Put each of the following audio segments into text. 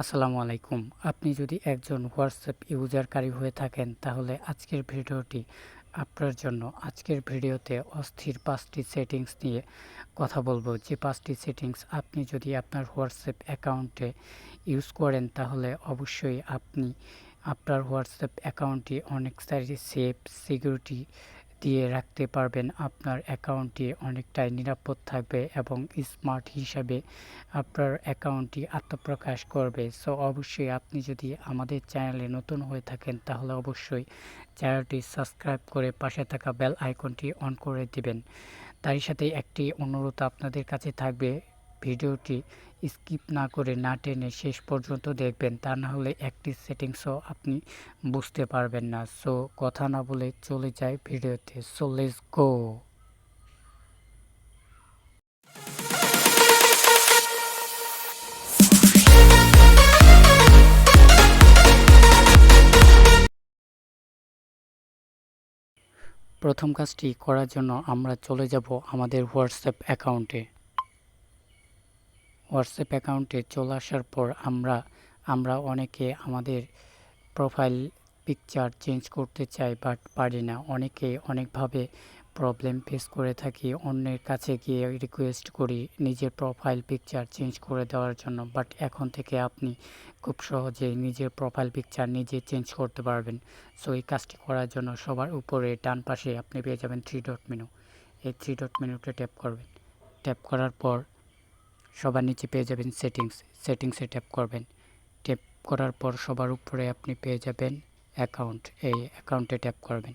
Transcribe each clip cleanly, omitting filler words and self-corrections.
আসসালামু আলাইকুম। আপনি যদি একজন হোয়াটসঅ্যাপ ইউজারকারী হয়ে থাকেন তাহলে আজকের ভিডিওটি আপনার জন্য। আজকের ভিডিওতে অস্থির 5টি সেটিংস নিয়ে কথা বলবো, যে 5টি সেটিংস আপনি যদি আপনার হোয়াটসঅ্যাপ অ্যাকাউন্টে ইউজ করেন তাহলে অবশ্যই আপনি আপনার হোয়াটসঅ্যাপ অ্যাকাউন্টটি অনেক সেফ সিকিউরিটি দিয়ে রাখতে পারবেন। আপনার অ্যাকাউন্টটি অনেকটাই নিরাপদ থাকবে এবং স্মার্ট হিসাবে আপনার অ্যাকাউন্টটি আত্মপ্রকাশ করবে। সো অবশ্যই আপনি যদি আমাদের চ্যানেলে নতুন হয়ে থাকেন তাহলে অবশ্যই চ্যানেলটি সাবস্ক্রাইব করে পাশে থাকা বেল আইকনটি অন করে দিবেন। তারই সাথে একটি অনুরোধ আপনাদের কাছে থাকবে, ভিডিওটি স্কিপ না করে না টেনে শেষ পর্যন্ত দেখবেন, তা না হলে একটি সেটিংসও আপনি বুঝতে পারবেন না। সো কথা না বলে চলে যায় ভিডিওতে। So let's go. প্রথম কাজটি করার জন্য আমরা চলে যাব আমাদের হোয়াটসঅ্যাপ অ্যাকাউন্টে। হোয়াটসঅ্যাপ অ্যাকাউন্টে চলে আসার পর আমরা অনেকে আমাদের প্রোফাইল পিকচার চেঞ্জ করতে চাই বাট পারি না। অনেকে অনেকভাবে প্রবলেম ফেস করে থাকি, অন্যের কাছে গিয়ে রিকোয়েস্ট করি নিজের প্রোফাইল পিকচার চেঞ্জ করে দেওয়ার জন্য। বাট এখন থেকে আপনি খুব সহজেই নিজের প্রোফাইল পিকচার নিজে চেঞ্জ করতে পারবেন। সো এই কাজটি করার জন্য সবার উপরে ডান পাশে আপনি পেয়ে যাবেন 3 ডট মেনু। এই 3 ডট মেনুতে ট্যাপ করবেন। ট্যাপ করার পর সবার নিচে পেয়ে যাবেন সেটিংসে ট্যাপ করবেন। ট্যাপ করার পর সবার উপরে আপনি পেয়ে যাবেন অ্যাকাউন্ট। এই অ্যাকাউন্টে ট্যাপ করবেন।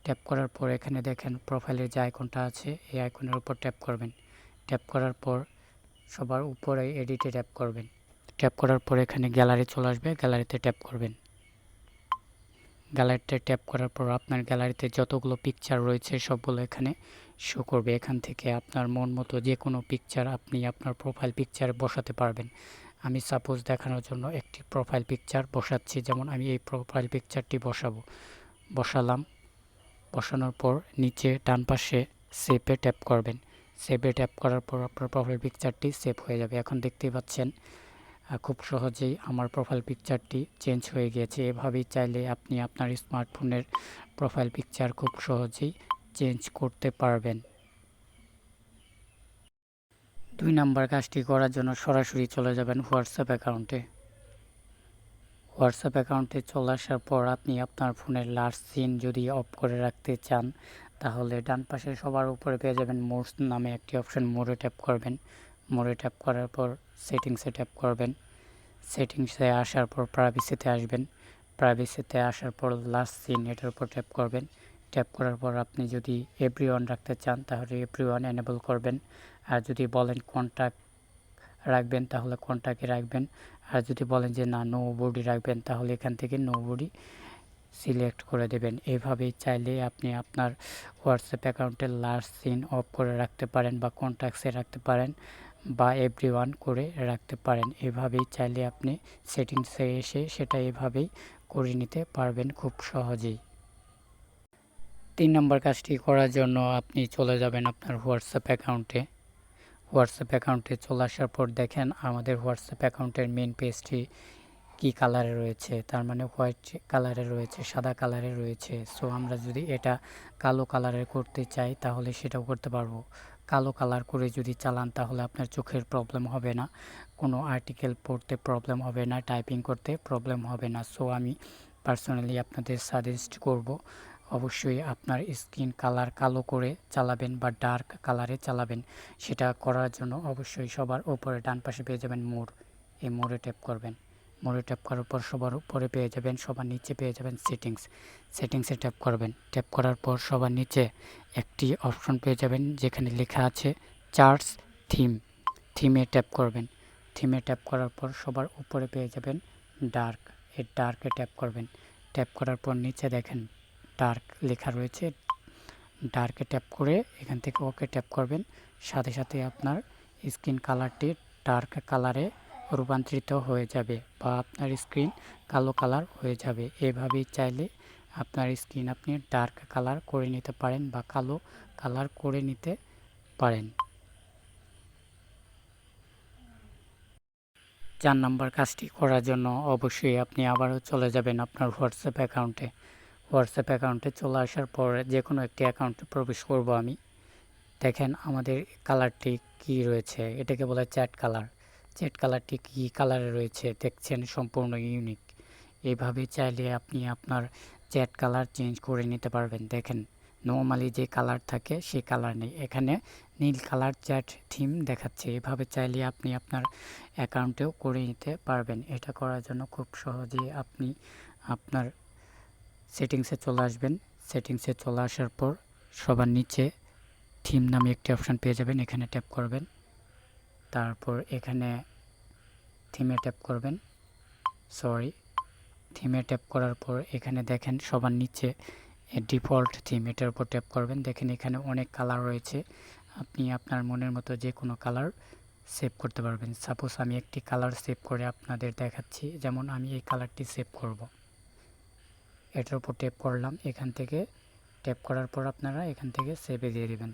ট্যাপ করার পর এখানে দেখেন প্রোফাইলের যে আইকনটা আছে এই আইকনের উপর ট্যাপ করবেন। ট্যাপ করার পর সবার উপরে এডিটে ট্যাপ করবেন। ট্যাপ করার পর এখানে গ্যালারি চলে আসবে, গ্যালারিতে ট্যাপ করবেন। গ্যালারিতে ট্যাপ করার পর আপনার গ্যালারিতে যতগুলো পিকচার রয়েছে সবগুলো এখানে শো করবে। এখান থেকে আপনার মন মতো যে কোনো পিকচার আপনি আপনার প্রোফাইল পিকচারে বসাতে পারবেন। আমি সাপোজ দেখানোর জন্য একটি প্রোফাইল পিকচার বসাচ্ছি, যেমন আমি এই প্রোফাইল পিকচারটি বসালাম। বসানোর পর নিচে ডান পাশে সেভে ট্যাপ করবেন। সেভে ট্যাপ করার পর আপনার প্রোফাইল পিকচারটি সেভ হয়ে যাবে। এখন দেখতেই পাচ্ছেন খুব সহজেই আমার প্রোফাইল পিকচারটি চেঞ্জ হয়ে গিয়েছে। এভাবেই চাইলে আপনি আপনার স্মার্টফোনের প্রোফাইল পিকচার খুব সহজেই চেঞ্জ করতে পারবেন। 2 নম্বর কাজটি করার জন্য সরাসরি চলে যাবেন হোয়াটসঅ্যাপ অ্যাকাউন্টে। হোয়াটসঅ্যাপ অ্যাকাউন্টে চলে আসার পর আপনি আপনার ফোনের লাস্ট সিন যদি অফ করে রাখতে চান তাহলে ডান পাশে সবার উপরে পেয়ে যাবেন মোডস নামে একটি অপশন। মোডে ট্যাপ করবেন। মোডে ট্যাপ করার পর সেটিংসে ট্যাপ করবেন। সেটিংসে আসার পর প্রাইভেসিতে আসবেন। প্রাইভেসিতে আসার পর লাস্ট সিন এটার উপর ট্যাপ করবেন। ট্যাপ করার পর আপনি যদি এভরিওয়ান রাখতে চান তাহলে এভরিওয়ান এনেবল করবেন। আর যদি বলেন কন্ট্যাক্ট রাখবেন তাহলে কন্ট্যাক্টে রাখবেন। আর যদি বলেন যে না নো বডি রাখবেন তাহলে এখান থেকে নো বডি সিলেক্ট করে দেবেন। এইভাবেই চাইলে আপনি আপনার হোয়াটসঅ্যাপ অ্যাকাউন্টের লাস্ট সিন অফ করে রাখতে পারেন বা কন্ট্যাক্টসে রাখতে পারেন বা এভরিওয়ান করে রাখতে পারেন। এভাবেই চাইলে আপনি সেটিংসে এসে সেটা এভাবেই করে নিতে পারবেন খুব সহজেই। 3 নম্বর কাজটি করার জন্য আপনি চলে যাবেন আপনার হোয়াটসঅ্যাপ অ্যাকাউন্টে। হোয়াটসঅ্যাপ অ্যাকাউন্টে চলে আসার পর দেখেন আমাদের হোয়াটসঅ্যাপ অ্যাকাউন্টের মেন পেজটি কি কালারে রয়েছে, তার মানে হোয়াইট কালারে রয়েছে, সাদা কালারে রয়েছে। সো আমরা যদি এটা কালো কালারের করতে চাই তাহলে সেটাও করতে পারবো। কালো কালার করে যদি চালান তাহলে আপনার চোখের প্রবলেম হবে না, কোনো আর্টিকেল পড়তে প্রবলেম হবে না, টাইপিং করতে প্রবলেম হবে না। সো আমি পার্সোনালি আপনাদের সাজেস্ট করব অবশ্যই আপনার স্কিন কালার কালো করে চালাবেন বা ডার্ক কালারে চালাবেন। সেটা করার জন্য অবশ্যই সবার উপরে ডান পাশে পেয়ে যাবেন মোড। এই মোডে ট্যাপ করবেন। মোডে ট্যাপ করার পর সবার উপরে পেয়ে যাবেন, সবার নিচে পেয়ে যাবেন সেটিংসে ট্যাপ করবেন। ট্যাপ করার পর সবার নিচে একটি অপশন পেয়ে যাবেন যেখানে লেখা আছে চার্টস থিম। থিমে ট্যাপ করবেন। থিমে ট্যাপ করার পর সবার উপরে পেয়ে যাবেন ডার্ক। এই ডার্কে ট্যাপ করবেন। ট্যাপ করার পর নিচে দেখেন ডার্ক লেখা রয়েছে। ডার্কে ট্যাপ করে এখান থেকে ওকে ট্যাপ করবেন। সাথে সাথে আপনার স্কিন কালারটি ডার্ক কালারে রূপান্তরিত হয়ে যাবে বা আপনার স্ক্রিন কালো কালার হয়ে যাবে। এভাবেই চাইলে আপনার স্কিন আপনি ডার্ক কালার করে নিতে পারেন বা কালো কালার করে নিতে পারেন। 4 নাম্বার কাজটি করার জন্য অবশ্যই আপনি আবারও চলে যাবেন আপনার হোয়াটসঅ্যাপ অ্যাকাউন্টে। হোয়াটসঅ্যাপ অ্যাকাউন্টে চলে আসার পর যে কোনো একটি অ্যাকাউন্টে প্রবেশ করব আমি। দেখেন আমাদের কালারটি কি রয়েছে, এটাকে বলে চ্যাট কালার। চ্যাট কালারটি কি কালারে রয়েছে দেখছেন, সম্পূর্ণ ইউনিক। এইভাবে চাইলে আপনি আপনার চ্যাট কালার চেঞ্জ করে নিতে পারবেন। দেখেন নর্মালি যে কালার থাকে সেই কালার নেই, এখানে নীল কালার চ্যাট থিম দেখাচ্ছে। এভাবে চাইলে আপনি আপনার অ্যাকাউন্টেও করে নিতে পারবেন। এটা করার জন্য খুব সহজেই আপনি আপনার সেটিংসে চলে আসবেন। সেটিংসে চলে আসার পর সবার নিচে থিম নামে একটি অপশান পেয়ে যাবেন, এখানে ট্যাপ করবেন। তারপর এখানে থিমে ট্যাপ করবেন, থিমে ট্যাপ করার পর এখানে দেখেন সবার নিচে ডিফল্ট থিম, এটার উপর ট্যাপ করবেন। দেখেন এখানে অনেক কালার রয়েছে, আপনি আপনার মনের মতো যে কোনো কালার সেভ করতে পারবেন। সাপোজ আমি একটি কালার সেভ করে আপনাদের দেখাচ্ছি, যেমন আমি এই কালারটি সেভ করব। এটার উপর ট্যাপ করলাম, এখান থেকে ট্যাপ করার পর আপনারা এখান থেকে সেভে দিয়ে দেবেন।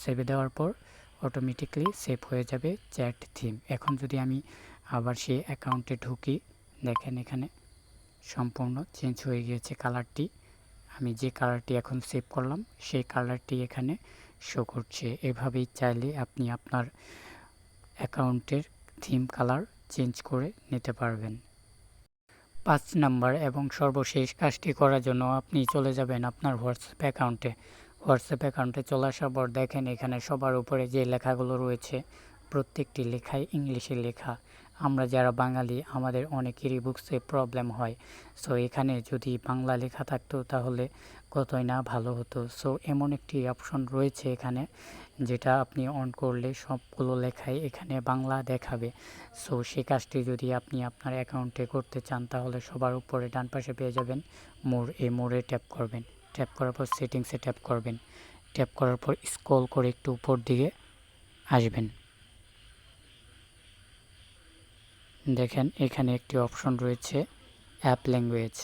সেভে দেওয়ার পর অটোমেটিকলি সেভ হয়ে যাবে চ্যাট থিম। এখন যদি আমি আবার সেই অ্যাকাউন্টে ঢুকি, দেখেন এখানে সম্পূর্ণ চেঞ্জ হয়ে গিয়েছে কালারটি। আমি যে কালারটি এখন সেভ করলাম সেই কালারটি এখানে শো করছে। এভাবেই চাইলে আপনি আপনার অ্যাকাউন্টের থিম কালার চেঞ্জ করে নিতে পারবেন। 5 নাম্বার এবং সর্বশেষ কাজটি করার জন্য আপনি চলে যাবেন আপনার হোয়াটসঅ্যাপ অ্যাকাউন্টে। হোয়াটসঅ্যাপ অ্যাকাউন্টে চলে আসার পর দেখেন এখানে সবার উপরে যে লেখাগুলো রয়েছে প্রত্যেকটি লেখাই ইংলিশে লেখা। আমরা যারা বাঙালি আমাদের অনেকেরই বুঝতে প্রবলেম হয়। সো এখানে যদি বাংলা লেখা থাকতো তাহলে কতই না ভালো হতো। সো এমন একটি অপশন রয়েছে এখানে, যেটা আপনি অন করলে সবগুলো লেখাই এখানে বাংলা দেখাবে। সো সেই কাজটি যদি আপনি আপনার অ্যাকাউন্টে করতে চান তাহলে সবার উপরে ডান পাশে পেয়ে যাবেন মোর, এই মোড়ে ট্যাপ করবেন। ট্যাপ করার পর সেটিংসে ট্যাপ করবেন। ট্যাপ করার পর স্ক্রল করে একটু উপর দিকে আসবেন। দেখেন এখানে একটি অপশন রয়েছে অ্যাপ ল্যাঙ্গুয়েজ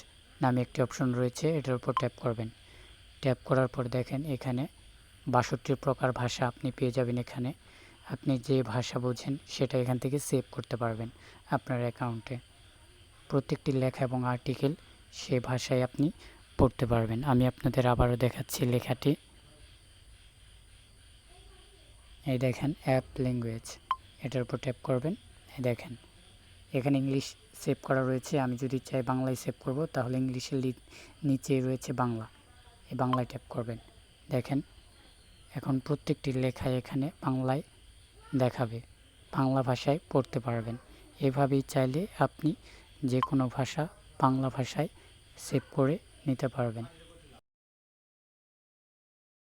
নামে একটি অপশন রয়েছে, এটার উপর ট্যাপ করবেন। ট্যাপ করার পর দেখেন এখানে 62 প্রকার ভাষা আপনি পেয়ে যাবেন। এখানে আপনি যে ভাষা বোঝেন সেটা এখান থেকে সেভ করতে পারবেন আপনার অ্যাকাউন্টে। প্রত্যেকটি লেখা এবং আর্টিকেল সে ভাষায় আপনি পড়তে পারবেন। আমি আপনাদের আবারও দেখাচ্ছি লেখাটি। এই দেখেন অ্যাপ ল্যাঙ্গুয়েজ, এটার উপর ট্যাপ করবেন। এই দেখেন এখানে ইংলিশ সেভ করা রয়েছে, আমি যদি চাই বাংলায় সেভ করব তাহলে ইংলিশের নিচেই রয়েছে বাংলা, এই বাংলায় ট্যাপ করবেন। দেখেন এখন প্রত্যেকটি লেখায় এখানে বাংলায় দেখাবে, বাংলা ভাষায় পড়তে পারবেন। এভাবেই চাইলে আপনি যে কোনো ভাষা বাংলা ভাষায় সেভ করে নিতে পারবেন।